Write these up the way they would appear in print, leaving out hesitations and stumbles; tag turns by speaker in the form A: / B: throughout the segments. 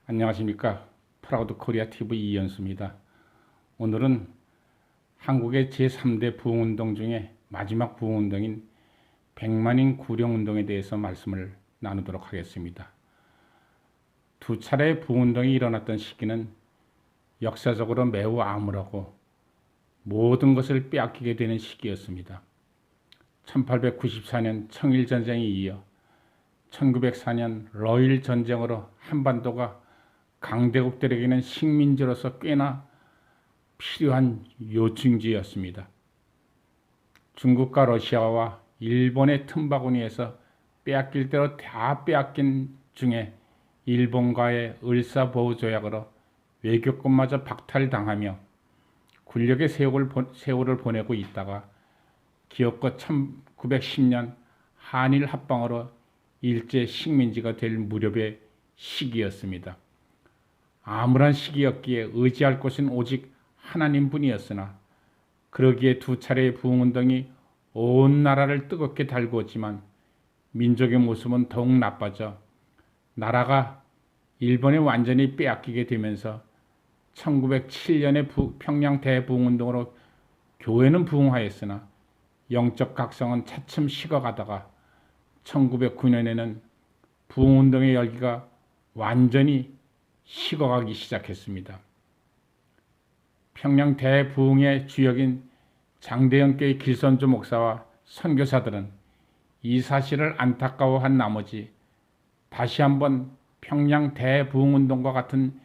A: 안녕하십니까. 프라우드 코리아 TV 이현수입니다. 오늘은 한국의 제3대 부흥운동 중에 마지막 부흥운동인 백만인 구령운동에 대해서 말씀을 나누도록 하겠습니다. 두 차례의 부흥운동이 일어났던 시기는 역사적으로 매우 암울하고 모든 것을 빼앗기게 되는 시기였습니다. 1894년 청일전쟁에 이어 1904년 러일 전쟁으로 한반도가 강대국들에게는 식민지로서 꽤나 필요한 요충지였습니다. 중국과 러시아와 일본의 틈바구니에서 빼앗길 대로 다 빼앗긴 중에 일본과의 을사보호조약으로 외교권마저 박탈당하며 군력의 세월을 보내고 있다가 기어코 1910년 한일 합방으로 일제 식민지가 될 무렵의 시기였습니다. 암울한 시기였기에 의지할 곳은 오직 하나님뿐이었으나 그러기에 두 차례의 부흥운동이 온 나라를 뜨겁게 달구었지만 민족의 모습은 더욱 나빠져 나라가 일본에 완전히 빼앗기게 되면서 1907년의 평양 대부흥운동으로 교회는 부흥하였으나 영적 각성은 차츰 식어가다가 1909년에는 부흥운동의 열기가 완전히 식어가기 시작했습니다. 평양 대부흥의 주역인 장대영교의 길선주 목사와 선교사들은 이 사실을 안타까워한 나머지 다시 한번 평양 대부흥운동과 같은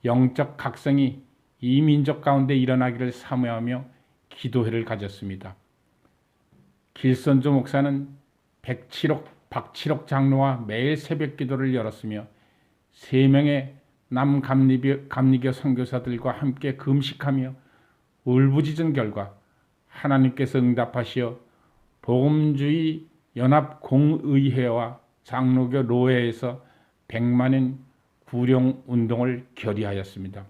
A: 영적 각성이 이 민족 가운데 일어나기를 사모하며 기도회를 가졌습니다. 길선주 목사는 박칠옥 장로와 매일 새벽 기도를 열었으며 3명의 남감리교 선교사들과 함께 금식하며 울부짖은 결과 하나님께서 응답하시어 복음주의 연합공의회와 장로교 로회에서 백만인 구령운동을 결의하였습니다.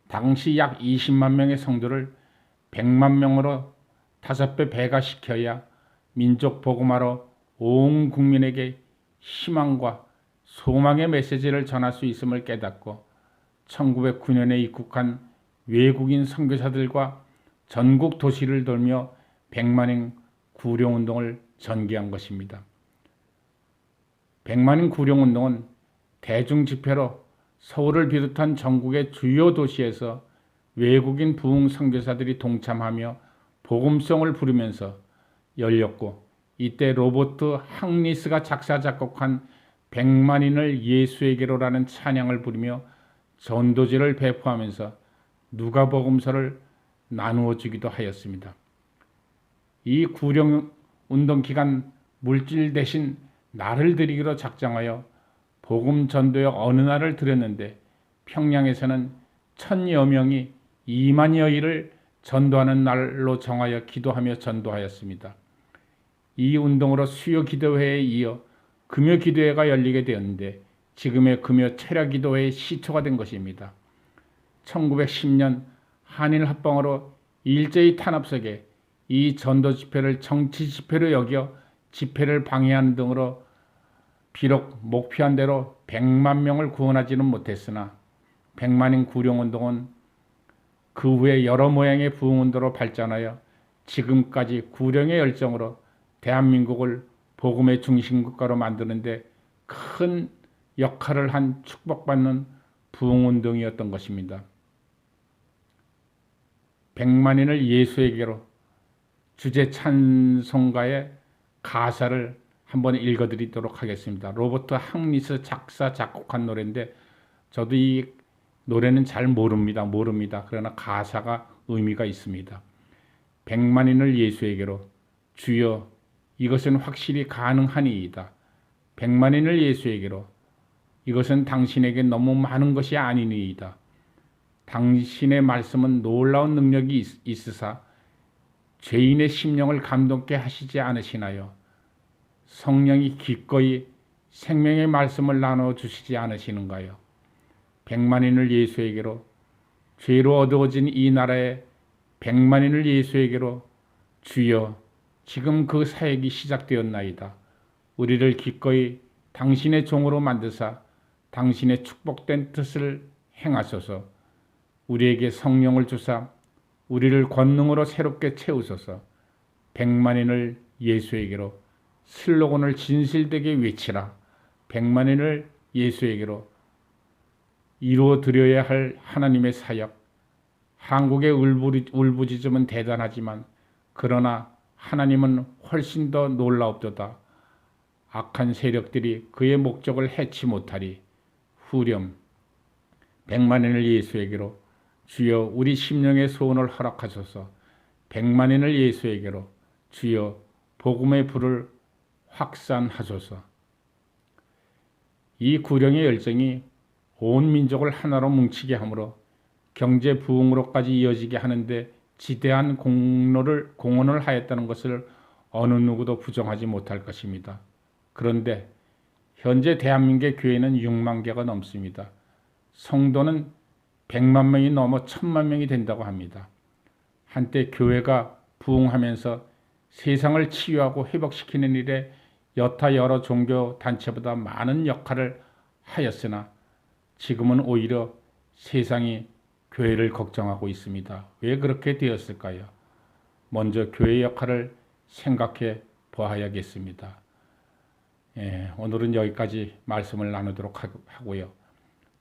A: 당시 약 20만 명의 성도를 100만 명으로 5배 배가시켜야 민족 복음화로 온 국민에게 희망과 소망의 메시지를 전할 수 있음을 깨닫고 1909년에 입국한 외국인 선교사들과 전국 도시를 돌며 백만인 구령운동을 전개한 것입니다. 백만인 구령운동은 대중집회로 서울을 비롯한 전국의 주요 도시에서 외국인 부흥 선교사들이 동참하며 복음송을 부르면서 열렸고 이때 로버트 항리스가 작사 작곡한 백만인을 예수에게로라는 찬양을 부르며 전도지를 배포하면서 누가복음서를 나누어 주기도 하였습니다. 이 구령운동 기간 물질 대신 날을 드리기로 작정하여 복음 전도의 어느 날을 드렸는데 평양에서는 1000여 명이 2만여 일을 전도하는 날로 정하여 기도하며 전도하였습니다. 이 운동으로 수요 기도회에 이어 금요 기도회가 열리게 되었는데 지금의 금요 철야 기도회의 시초가 된 것입니다. 1910년 한일 합방으로 일제의 탄압 속에 이 전도 집회를 정치 집회로 여겨 집회를 방해하는 등으로 비록 목표한 대로 100만 명을 구원하지는 못했으나 백만인 구령운동은 그 후에 여러 모양의 부흥운동으로 발전하여 지금까지 구령의 열정으로 대한민국을 복음의 중심국가로 만드는데 큰 역할을 한 축복받는 부흥운동이었던 것입니다. 백만인을 예수에게로 주제 찬송가의 가사를 한번 읽어드리도록 하겠습니다. 로버트 항리스 작사 작곡한 노래인데 저도 이 노래는 잘 모릅니다. 그러나 가사가 의미가 있습니다. 백만인을 예수에게로 주여 이것은 확실히 가능하니이다. 백만인을 예수에게로 이것은 당신에게 너무 많은 것이 아니니이다. 당신의 말씀은 놀라운 능력이 있으사 죄인의 심령을 감동케 하시지 않으시나요? 성령이 기꺼이 생명의 말씀을 나눠 주시지 않으시는가요? 백만인을 예수에게로 죄로 어두워진 이 나라에 백만인을 예수에게로 주여 지금 그 사역이 시작되었나이다. 우리를 기꺼이 당신의 종으로 만드사 당신의 축복된 뜻을 행하소서. 우리에게 성령을 주사 우리를 권능으로 새롭게 채우소서. 백만인을 예수에게로, 슬로건을 진실되게 외치라. 백만인을 예수에게로 이루어 드려야 할 하나님의 사역. 한국의 울부짖음은 대단하지만 그러나 하나님은 훨씬 더 놀라옵도다. 악한 세력들이 그의 목적을 해치 못하리. 후렴. 백만인을 예수에게로, 주여 우리 심령의 소원을 허락하소서. 백만인을 예수에게로, 주여 복음의 불을 확산하소서. 이 구령의 열정이 온 민족을 하나로 뭉치게 하므로 경제 부흥으로까지 이어지게 하는데 지대한 공헌을 하였다는 것을 어느 누구도 부정하지 못할 것입니다. 그런데 현재 대한민국의 교회는 6만 개가 넘습니다. 성도는 100만 명이 넘어 1000만 명이 된다고 합니다. 한때 교회가 부흥하면서 세상을 치유하고 회복시키는 일에 여타 여러 종교 단체보다 많은 역할을 하였으나 지금은 오히려 세상이 교회를 걱정하고 있습니다. 왜 그렇게 되었을까요? 먼저 교회의 역할을 생각해 보아야겠습니다. 오늘은 여기까지 말씀을 나누도록 하고요.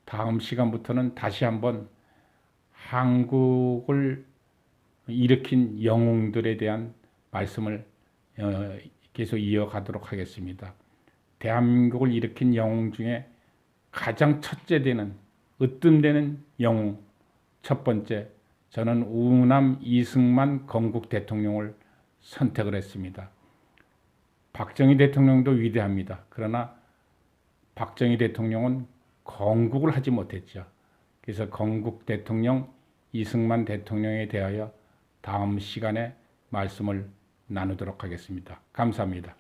A: 다음 시간부터는 다시 한번 한국을 일으킨 영웅들에 대한 말씀을 계속 이어가도록 하겠습니다. 대한민국을 일으킨 영웅 중에 가장 첫째 되는 으뜸되는 영웅, 첫 번째, 저는 우남 이승만 건국 대통령을 선택을 했습니다. 박정희 대통령도 위대합니다. 그러나 박정희 대통령은 건국을 하지 못했죠. 그래서 건국 대통령 이승만 대통령에 대하여 다음 시간에 말씀을 나누도록 하겠습니다. 감사합니다.